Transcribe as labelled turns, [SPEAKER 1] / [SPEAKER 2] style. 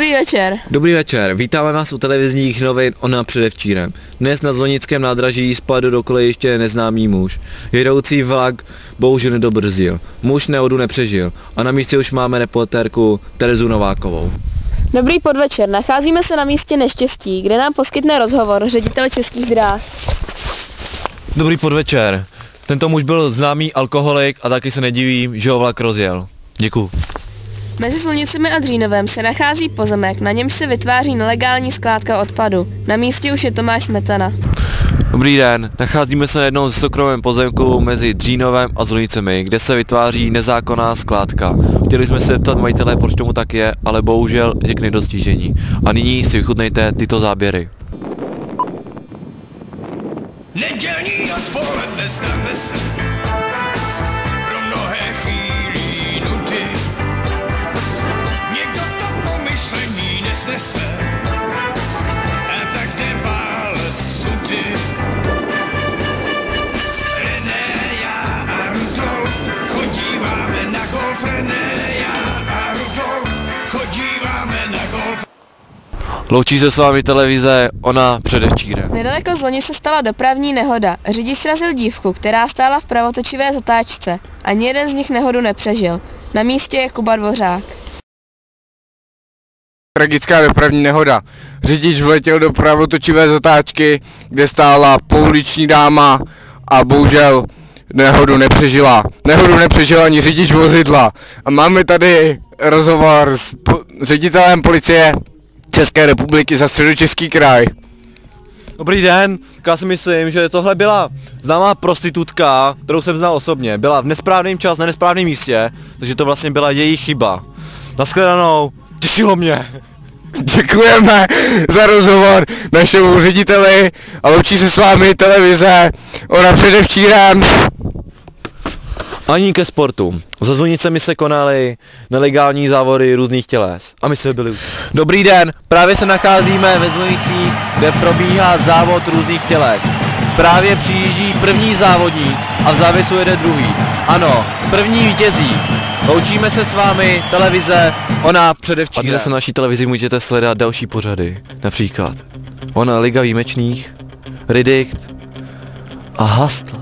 [SPEAKER 1] Dobrý večer.
[SPEAKER 2] Dobrý večer, vítáme vás u televizních novin Ona předevčírem. Dnes na Zlonickém nádraží spadl do kolejiště neznámý muž. Jedoucí vlak bohužel nedobrzdil. Muž nehodu nepřežil a na místě už máme reportérku Terezu Novákovou.
[SPEAKER 1] Dobrý podvečer, nacházíme se na místě neštěstí, kde nám poskytne rozhovor ředitel Českých dráh.
[SPEAKER 2] Dobrý podvečer. Tento muž byl známý alkoholik a taky se nedivím, že ho vlak rozjel. Děkuju.
[SPEAKER 1] Mezi Zlonicemi a Dřínovem se nachází pozemek, na němž se vytváří nelegální skládka odpadu. Na místě už je Tomáš Smetana.
[SPEAKER 2] Dobrý den, nacházíme se na jednom ze soukromém pozemku mezi Dřínovem a Zlonicemi, kde se vytváří nezákonná skládka. Chtěli jsme se zeptat majitele, proč tomu tak je, ale bohužel je k nedostižení. A nyní si vychutnejte tyto záběry.
[SPEAKER 3] Nedělní odpoledne stane se pro mnohé chvílí nudy. Někdo to pomyšlení nesnese a tak jde válet sudy. René, já a Rudolf chodíváme na golf. René, já a Rudolf chodíváme na golf.
[SPEAKER 2] Loučí se s vámi televize Ona předevčírem.
[SPEAKER 1] Nedaleko Zloni se stala dopravní nehoda. Řidič srazil dívku, která stála v pravotočivé zatáčce. Ani jeden z nich nehodu nepřežil. Na místě je Kuba Dvořák.
[SPEAKER 4] Tragická dopravní nehoda. Řidič vletěl do pravotočivé zatáčky, kde stála pouliční dáma a bohužel nehodu nepřežila. Nehodu nepřežil ani řidič vozidla. A máme tady rozhovor s ředitelem policie České republiky za Středočeský kraj.
[SPEAKER 2] Dobrý den, já si myslím, že tohle byla známá prostitutka, kterou jsem znal osobně. Byla v nesprávném čas na nesprávném místě, takže to vlastně byla její chyba. Nashledanou, těšilo mě.
[SPEAKER 4] Děkujeme za rozhovor našemu řediteli a loučí se s vámi televize Ona předevčírem.
[SPEAKER 2] Ani ke sportu. Za Zlonicemi se konaly nelegální závody různých těles. A my jsme byli. Dobrý den, právě se nacházíme ve Zlonicích, kde probíhá závod různých těles. Právě přijíždí první závodník a v závěsu jede druhý. Ano, první vítězí. Loučíme se s vámi, televize Ona předevčírem. A dnes na naší televizi můžete sledovat další pořady. Například Ona Liga výjimečných, Ridikt a Hustl.